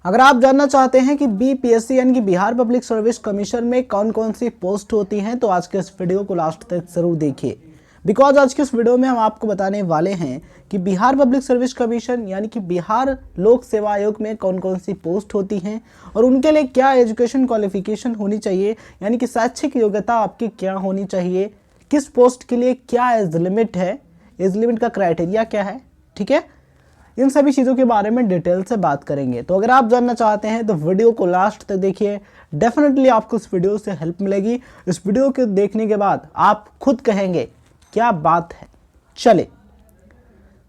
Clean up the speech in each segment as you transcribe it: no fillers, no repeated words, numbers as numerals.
अगर आप जानना चाहते हैं कि बीपीएससी यानी कि बिहार पब्लिक सर्विस कमीशन में कौन कौन सी पोस्ट होती हैं तो आज के इस वीडियो को लास्ट तक जरूर देखिए। बिकॉज आज के इस वीडियो में हम आपको बताने वाले हैं कि बिहार पब्लिक सर्विस कमीशन यानी कि बिहार लोक सेवा आयोग में कौन कौन सी पोस्ट होती हैं और उनके लिए क्या एजुकेशन क्वालिफिकेशन होनी चाहिए, यानी कि शैक्षिक योग्यता आपकी क्या होनी चाहिए, किस पोस्ट के लिए क्या एज लिमिट है, एज लिमिट का क्राइटेरिया क्या है। ठीक है, इन सभी चीज़ों के बारे में डिटेल से बात करेंगे। तो अगर आप जानना चाहते हैं तो वीडियो को लास्ट तक देखिए, डेफिनेटली आपको इस वीडियो से हेल्प मिलेगी। इस वीडियो के देखने के बाद आप खुद कहेंगे क्या बात है। चले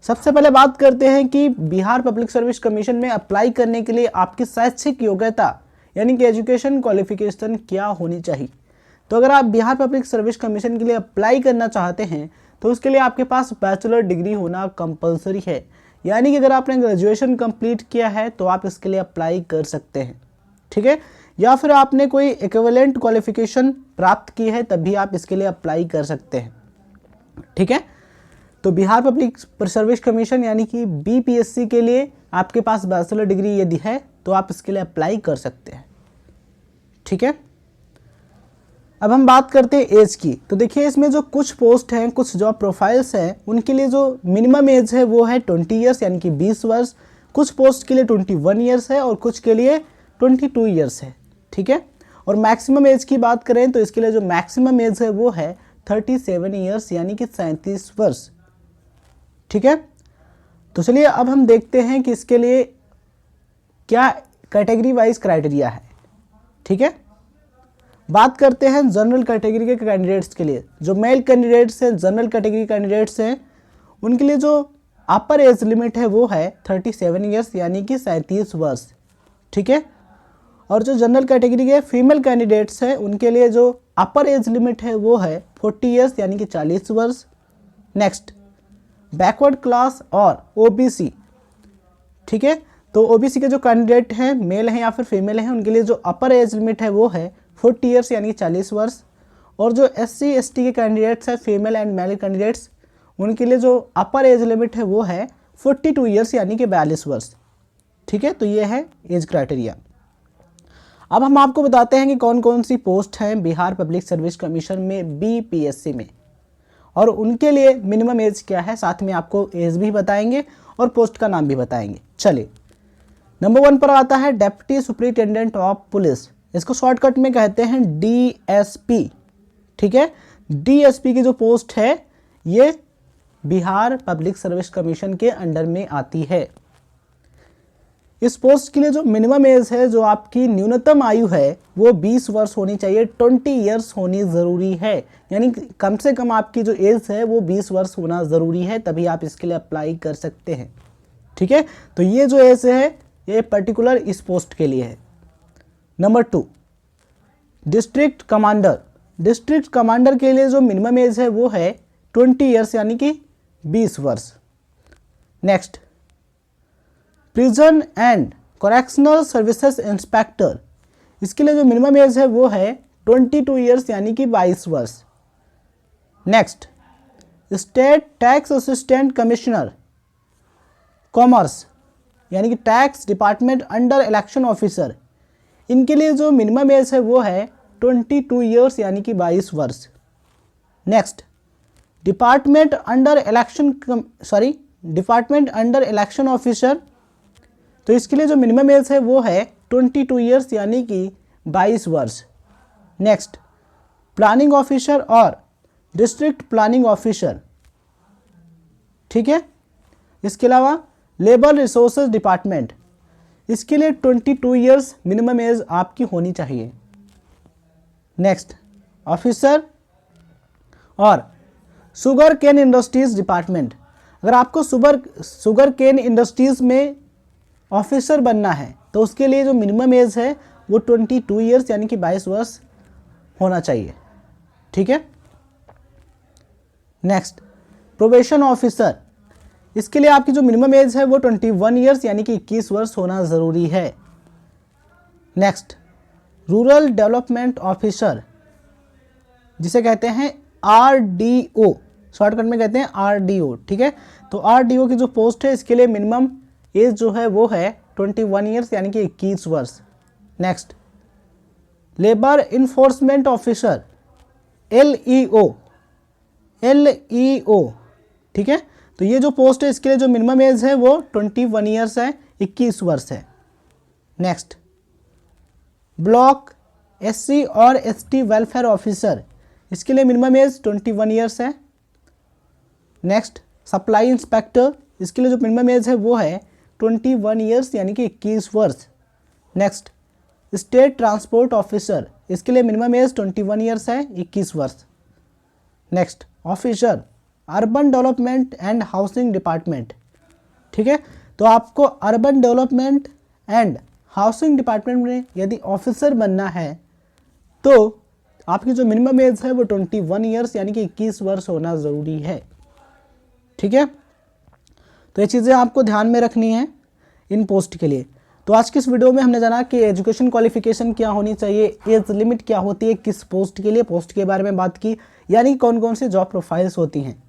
सबसे पहले बात करते हैं कि बिहार पब्लिक सर्विस कमीशन में अप्लाई करने के लिए आपकी शैक्षिक योग्यता यानी कि एजुकेशन क्वालिफिकेशन क्या होनी चाहिए। तो अगर आप बिहार पब्लिक सर्विस कमीशन के लिए अप्लाई करना चाहते हैं तो उसके लिए आपके पास बैचलर डिग्री होना कंपलसरी है, यानी कि अगर आपने ग्रेजुएशन कंप्लीट किया है तो आप इसके लिए अप्लाई कर सकते हैं। ठीक है, या फिर आपने कोई इक्विवेलेंट क्वालिफिकेशन प्राप्त की है तभी आप इसके लिए अप्लाई कर सकते हैं। ठीक है, तो बिहार पब्लिक सर्विस कमीशन यानी कि बीपीएससी के लिए आपके पास बैचलर डिग्री यदि है तो आप इसके लिए अप्लाई कर सकते हैं। ठीक है, अब हम बात करते हैं एज की। तो देखिए इसमें जो कुछ पोस्ट हैं, कुछ जॉब प्रोफाइल्स हैं, उनके लिए जो मिनिमम एज है वो है 20 ईयर्स यानी कि 20 वर्ष। कुछ पोस्ट के लिए 21 ईयर्स है और कुछ के लिए 22 ईयर्स है। ठीक है, और मैक्सिमम एज की बात करें तो इसके लिए जो मैक्सिमम एज है वो है 37 ईयर्स यानी कि 37 वर्ष। ठीक है, तो चलिए अब हम देखते हैं कि इसके लिए क्या कैटेगरी वाइज क्राइटेरिया है। ठीक है, बात करते हैं जनरल कैटेगरी के कैंडिडेट्स के लिए। जो मेल कैंडिडेट्स हैं, जनरल कैटेगरी कैंडिडेट्स हैं, उनके लिए जो अपर एज लिमिट है वो है 37 ईयर्स यानी कि 37 वर्ष। ठीक है, और जो जनरल कैटेगरी के फीमेल कैंडिडेट्स हैं उनके लिए जो अपर एज लिमिट है वो है 40 ईयर्स यानी कि 40 वर्ष। नेक्स्ट, बैकवर्ड क्लास और ओबीसी। ठीक है, तो ओबीसी के जो कैंडिडेट हैं, मेल हैं या फिर फीमेल हैं, उनके लिए जो अपर एज लिमिट है वो है 40 ईयर्स यानी कि 40 वर्ष। और जो SC ST के कैंडिडेट्स हैं, फीमेल एंड मेल कैंडिडेट्स, उनके लिए जो अपर एज लिमिट है वो है 42 ईयर्स यानी कि 42 वर्ष। ठीक है, तो ये है एज क्राइटेरिया। अब हम आपको बताते हैं कि कौन कौन सी पोस्ट हैं बिहार पब्लिक सर्विस कमीशन में बीपीएससी में और उनके लिए मिनिमम एज क्या है, साथ में आपको एज भी बताएंगे और पोस्ट का नाम भी बताएंगे। चलिए, नंबर 1 पर आता है डेप्यूटी सुपरिटेंडेंट ऑफ पुलिस। इसको शॉर्टकट में कहते हैं DSP। ठीक है, DSP की जो पोस्ट है ये बिहार पब्लिक सर्विस कमीशन के अंडर में आती है। इस पोस्ट के लिए जो मिनिमम एज है, जो आपकी न्यूनतम आयु है वो 20 वर्ष होनी चाहिए, 20 ईयर्स होनी ज़रूरी है, यानी कम से कम आपकी जो एज है वो 20 वर्ष होना ज़रूरी है, तभी आप इसके लिए अप्लाई कर सकते हैं। ठीक है, तो ये जो एज है ये पर्टिकुलर इस पोस्ट के लिए है। Number 2, district commander. District commander के लिए जो मिनिमम एज है वो है 20 ईयर्स यानी कि 20 वर्ष। Next, prison and correctional services inspector. इसके लिए जो मिनिमम एज है वो है 22 ईयर्स यानी कि 22 वर्ष। Next, state tax assistant commissioner commerce यानी कि tax department under election officer, इनके लिए जो मिनिमम एज है वो है 22 ईयर्स यानी कि 22 वर्ष। Next, department under election officer, तो इसके लिए जो मिनिमम एज है वो है 22 ईयर्स यानी कि 22 वर्ष। नेक्स्ट, प्लानिंग ऑफिसर और डिस्ट्रिक्ट प्लानिंग ऑफिसर। ठीक है, इसके अलावा लेबर रिसोर्सेज डिपार्टमेंट, इसके लिए 22 ईयर्स मिनिमम एज आपकी होनी चाहिए। नेक्स्ट, ऑफिसर और शुगर केन इंडस्ट्रीज डिपार्टमेंट। अगर आपको शुगर केन इंडस्ट्रीज में ऑफिसर बनना है तो उसके लिए जो मिनिमम एज है वो 22 ईयर्स यानी कि 22 वर्ष होना चाहिए। ठीक है, नेक्स्ट, प्रोबेशन ऑफिसर। इसके लिए आपकी जो मिनिमम एज है वो 21 ईयर्स यानी कि 21 वर्ष होना ज़रूरी है। नेक्स्ट, रूरल डेवलपमेंट ऑफिसर, जिसे कहते हैं RDO, शॉर्टकट में कहते हैं RDO। ठीक है, तो RDO की जो पोस्ट है इसके लिए मिनिमम एज जो है वो है 21 ईयर्स यानी कि 21 वर्ष। Next, labour enforcement officer LEO, ठीक है। तो ये जो पोस्ट है इसके लिए जो मिनिमम एज है वो 21 ईयर्स है, 21 वर्ष है। नेक्स्ट, ब्लॉक SC और ST वेलफेयर ऑफिसर, इसके लिए मिनिमम एज 21 ईयर्स है। नेक्स्ट, सप्लाई इंस्पेक्टर, इसके लिए जो मिनिमम एज है वो है 21 ईयर्स यानी कि 21 वर्ष। नेक्स्ट, स्टेट ट्रांसपोर्ट ऑफिसर, इसके लिए मिनिमम एज 21 ईयर्स है, 21 वर्ष। Next, officer urban development and housing department, ठीक है। तो आपको urban development and housing department में यदि ऑफिसर बनना है तो आपकी जो मिनिमम एज है वो 21 ईयर्स यानी कि 21 वर्ष होना ज़रूरी है, ठीक है। तो ये चीज़ें आपको ध्यान में रखनी है इन पोस्ट के लिए। तो आज की इस वीडियो में हमने जाना कि एजुकेशन क्वालिफिकेशन क्या होनी चाहिए, एज लिमिट क्या होती है किस पोस्ट के लिए, पोस्ट के बारे में बात की, यानी कौन कौन सी जॉब प्रोफाइल्स होती हैं।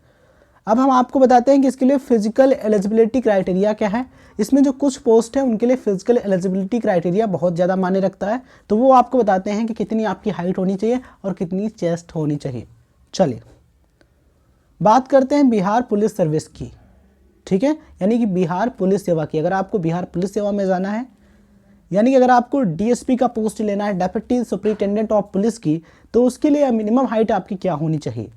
अब हम आपको बताते हैं कि इसके लिए फिजिकल एलिजिबिलिटी क्राइटेरिया क्या है। इसमें जो कुछ पोस्ट है उनके लिए फिजिकल एलिजिबिलिटी क्राइटेरिया बहुत ज़्यादा मायने रखता है। तो वो आपको बताते हैं कि कितनी आपकी हाइट होनी चाहिए और कितनी चेस्ट होनी चाहिए। चलिए बात करते हैं बिहार पुलिस सर्विस की, ठीक है, यानी कि बिहार पुलिस सेवा की। अगर आपको बिहार पुलिस सेवा में जाना है, यानी कि अगर आपको DSP का पोस्ट लेना है, डेप्यूटी सुपरिटेंडेंट ऑफ पुलिस की, तो उसके लिए मिनिमम हाइट आपकी क्या होनी चाहिए।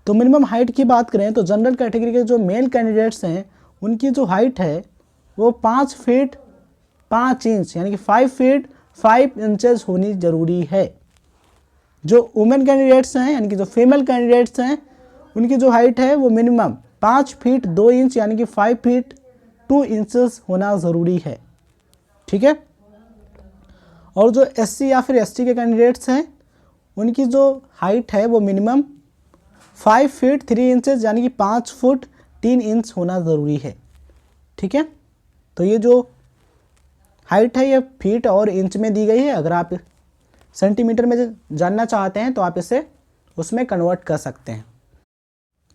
तो मिनिमम हाइट की बात करें तो जनरल कैटेगरी के जो मेल कैंडिडेट्स हैं उनकी जो हाइट है वो 5 फीट 5 इंच यानी कि 5 फीट 5 इंचेस होनी ज़रूरी है। जो वुमेन कैंडिडेट्स हैं यानी कि जो फीमेल कैंडिडेट्स हैं उनकी जो हाइट है वो मिनिमम 5 फीट 2 इंच यानी कि 5 फीट 2 इंचेस होना ज़रूरी है, ठीक है। और जो SC या फिर ST के कैंडिडेट्स हैं उनकी जो हाइट है वो मिनिमम 5 फीट 3 इंचेस यानी कि 5 फुट 3 इंच होना ज़रूरी है, ठीक है। तो ये जो हाइट है ये फीट और इंच में दी गई है। अगर आप सेंटीमीटर में जानना चाहते हैं तो आप इसे उसमें कन्वर्ट कर सकते हैं।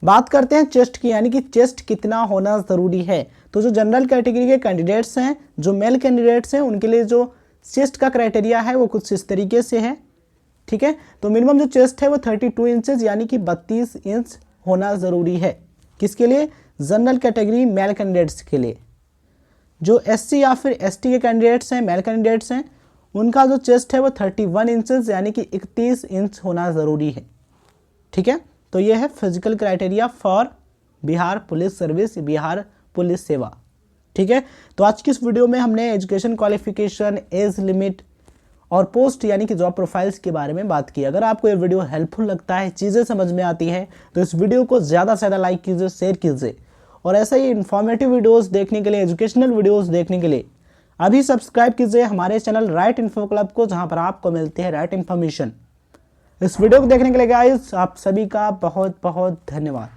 बात करते हैं चेस्ट की, यानी कि चेस्ट कितना होना ज़रूरी है। तो जो जनरल कैटेगरी के कैंडिडेट्स हैं, जो मेल कैंडिडेट्स हैं, उनके लिए जो चेस्ट का क्राइटेरिया है वो कुछ इस तरीके से है, ठीक है। तो मिनिमम जो चेस्ट है वो 32 इंचेस यानी कि 32 इंच होना ज़रूरी है। किसके लिए? जनरल कैटेगरी मेल कैंडिडेट्स के लिए। जो SC या फिर ST के कैंडिडेट्स हैं, मेल कैंडिडेट्स हैं, उनका जो चेस्ट है वो 31 इंचेस यानी कि 31 इंच होना ज़रूरी है, ठीक है। तो ये है physical criteria for Bihar police service, Bihar police सेवा, ठीक है। तो आज की इस वीडियो में हमने एजुकेशन क्वालिफिकेशन, एज लिमिट और पोस्ट यानी कि जॉब प्रोफाइल्स के बारे में बात की। अगर आपको ये वीडियो हेल्पफुल लगता है, चीज़ें समझ में आती हैं, तो इस वीडियो को ज़्यादा से ज़्यादा लाइक कीजिए, शेयर कीजिए। और ऐसा ही इन्फॉर्मेटिव वीडियोस देखने के लिए, एजुकेशनल वीडियोस देखने के लिए अभी सब्सक्राइब कीजिए हमारे चैनल राइट इन्फो क्लब को, जहां पर आपको मिलती है राइट इन्फॉर्मेशन। इस वीडियो को देखने के लिए गाइस आप सभी का बहुत बहुत धन्यवाद।